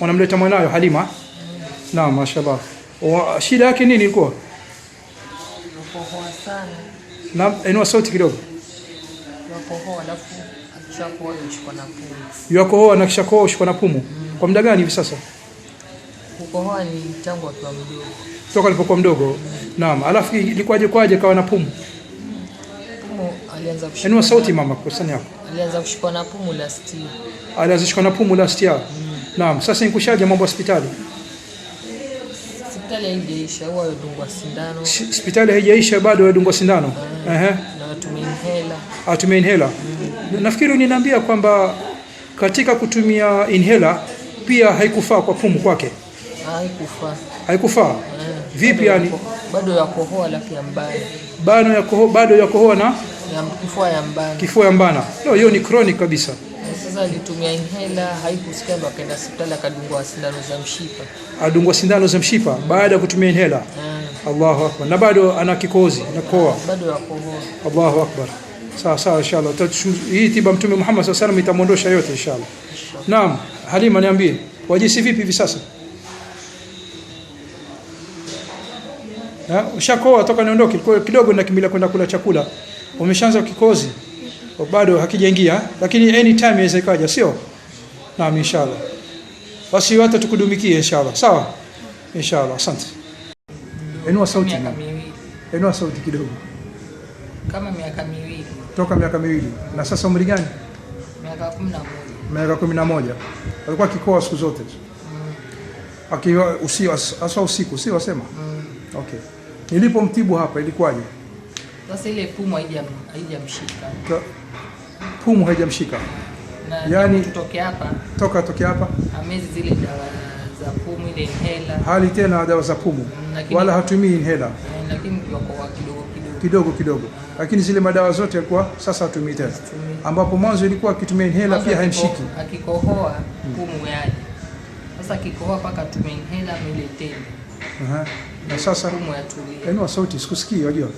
Unamleta mwanawe Halima? Naam, mashallah. Shida yake nini ilikuwa? Kukohoa sana. Naam, inua sauti kidogo. Kukohoa alafu akishakohoa ushikwa na pumu. Yukohoa na kisha kohoa ushikwa na pumu. Kwa muda gani hivi sasa? Kukohoa ni tangu akiwa mdogo. Toka alipokuwa mdogo. Naam, alafu ilikuwaje kawa na pumu? Pumu alianza kushikwa. Inua sauti mama kwa sani yako. Alianza kushikwa na pumu last year. Alianza kushikwa na pumu last year. Naam, sasa inkushaje mambo hospitali? Hospitali haijaisha, huwa yadungwa sindano. Hospitali haijaisha bado yadungwa sindano. Na watumia inhaler. Atumia inhaler. Nafikiri uniniambia kwamba katika kutumia inhaler pia haikufaa kwa pumu kwake. Haikufaa. Haikufaa? Vipi yani? Bado yakohoa lakini mbaya. Bado yakohoa na kifua ya mbana. Kifua ya mbana. No, hiyo ni chronic kabisa. Sasa alitumia inhaler, haikusikia ndo akaenda hospitali akadungwa sindano za mshipa. Adungwa sindano za mshipa baada ya kutumia inhaler. Allahu akbar. Na bado ana kikohozi na kohoa. Bado yakohoa. Allahu akbar. Sawa inshallah. Hii tiba Mtume Muhammad sallallahu alaihi wasallam itamwondosha yote inshallah. Naam, Halima niambie, wajisi vipi hivi sasa? Ushakoa toka niondoke kidogo na kimbila kwenda kula chakula. Umeshaanza kikozi. Bado hakijaingia lakini anytime inaweza ikaja, sio? Naam inshallah. Basi wote tukudumikie inshallah. Sawa? Inshallah. Asante. Inua sauti. Inua sauti kidogo. Kama miaka 2. Toka miaka 2. Na sasa umri gani? Miaka 11. Miaka 11. Alikuwa kikoa siku zote. Akiwa usiku, sio wasema? Okay. Nilipomtibu hapa ilikuwaje? Sasa ile pumu haijamshika. Pumu haijamshika. Yani tutokea hapa. Tokea hapa. Amezi zile dawa za pumu ile inhaler. Hali tena dawa za pumu. Wala hatumii inhaler. Lakini kwa kidogo. Lakini zile madawa zote yalikuwa sasa hatumii tena. Ambapo mwanzo ilikuwa akitumia inhaler pia haimshiki. Akikohoa pumu yaje. Sasa akikohoa paka atumie inhaler ile tena. Na sasa pumu yatulia. Inua sauti sikusikii unajua.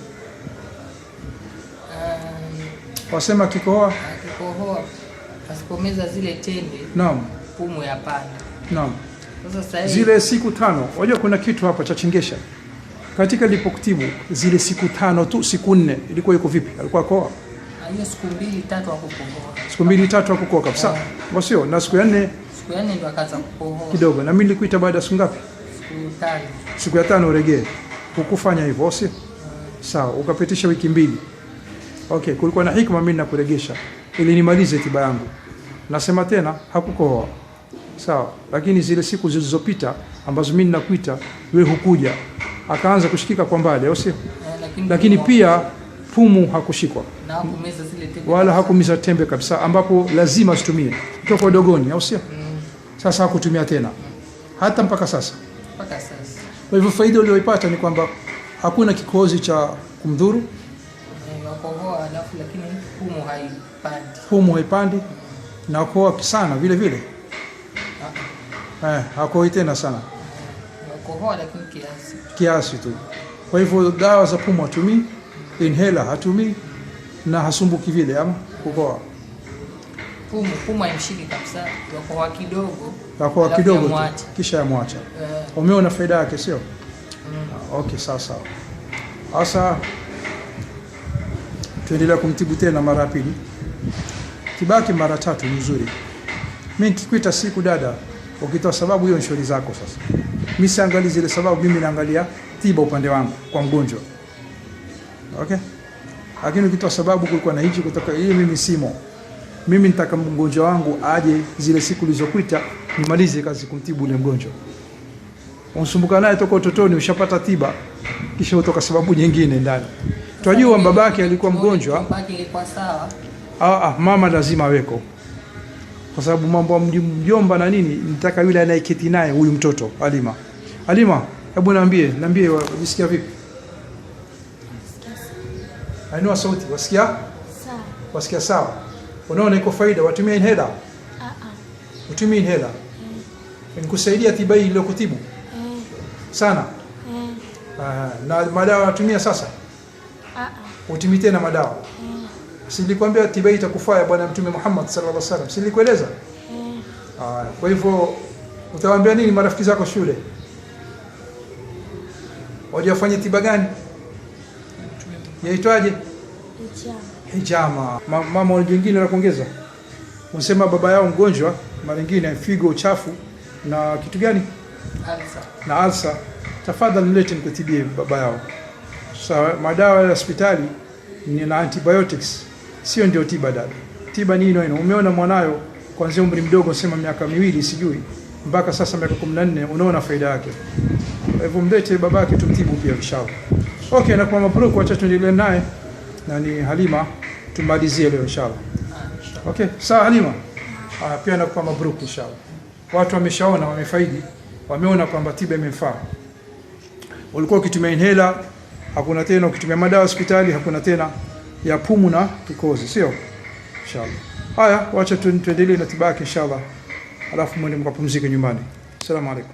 Wasema akikohoa asipomeza zile tende. Naam. Pumu yapanda. Naam. Sasa zile siku 5, unajua kuna kitu hapa cha chengesha. Katika nilipokutibu zile siku 5 tu, siku 4 ilikuwa iko vipi? Alikuwa koa? Hiyo siku 2-3 hakukohoa. Siku 2-3 hakukohoa kabisa. Sio, na siku ya 4 ndo akaanza kukohoa. Kidogo. Na mimi nilikuita baada ya siku ngapi? Siku 5. Siku ya 5 uregee. Hukufanya hivyo, sio? Sawa, ukapitisha wiki 2. Okay, kulikuwa na hikma mimi nakuregesha ili nimalize tiba yangu. Nasema tena hakukohoa. Sawa, lakini zile siku zilizopita ambazo mimi ninakuita wewe hukuja. Akaanza kushikika kwa mbali, au sio? Lakini pia pumu hakushikwa. Na hakumeza zile tembe. Wala hakumeza tembe kabisa ambapo lazima asitumie. Kutoka dogoni, au sio? Sasa hakutumia tena. Hata mpaka sasa. Kwa hivyo faida uliyoipata ni kwamba hakuna kikohozi cha kumdhuru. Nakohoa alafu lakini pumu haipandi. Na kohoa sana vile. Hakohoi tena sana. Nakohoa lakini kiasi tu. Kwa hivyo dawa za pumu hatumii, inhaler hatumii na hasumbuki vile ama kukohoa. Pumu haimshiki kabisa, yakohoa kidogo kisha yamwacha. Umeona faida yake, sio? Okay, sawa. Sasa tuendelea kumtibu tena mara ya pili. Kibaki mara 3 ni nzuri. Mimi nikikuita siku dada, ukitoa sababu hiyo nshori zako sasa. Mimi siangalia zile sababu, mimi naangalia tiba upande wangu kwa mgonjwa. Okay? Lakini ukitoa sababu kulikuwa na hichi kutoka hii, mimi simo. Mimi nitaka mgonjwa wangu aje zile siku ulizokuita nimalize kazi kumtibu ule mgonjwa. Unsumbuka naye toka utotoni, ushapata tiba kisha utoka sababu nyingine ndani. Tunajua babake alikuwa mgonjwa. Babake ilikuwa sawa. Mama lazima aweko. Kwa sababu mambo ya mjomba na nini, nitaka yule anayeketi naye huyu mtoto Halima, hebu niambie wajisikia vipi? Ainua sauti, wasikia? Sawa. Wasikia sawa. Unaona iko faida, watumia inhaler? Utumia inhaler. Nikusaidia tiba hii ile kutibu? Sana. Na madawa watumia sasa? Utumie tena madawa? Silikwambia tiba hii itakufaa bwana Mtume Muhammad sallallahu alaihi wasallam. Silikueleza? Kwa hivyo Utawaambia nini marafiki zako shule? Wajafanya tiba gani? Yaitwaje? Hijama. Mama wengine la kuongeza. Unasema baba yao mgonjwa, mara nyingine figo uchafu na kitu gani? Alsa. Na alsa. Tafadhali mlete nikutibie baba yao. Sawa, madawa ya hospitali ni na antibiotics. Sio ndio tiba dada. Tiba ni ino. Umeona mwanayo kuanzia umri mdogo, sema miaka 2 sijui mpaka sasa miaka 14, unaona faida yake. Kwa hivyo mlete babake tumtibu pia inshallah. Okay, na kwa mabruku acha tuendelee naye na ni Halima tumalizie leo inshallah. Okay, sawa Halima. Pia na kwa mabruku inshallah. Watu wameshaona, wamefaidi, wameona kwamba tiba imemfaa. Ulikuwa ukitumia inhaler, hakuna tena; ukitumia madawa hospitali, hakuna tena ya pumu na kikozi, sio? Inshallah. Haya, wacha tuendelee na tiba yake inshallah. Alafu mwende mkapumzike nyumbani. Asalamu alaykum.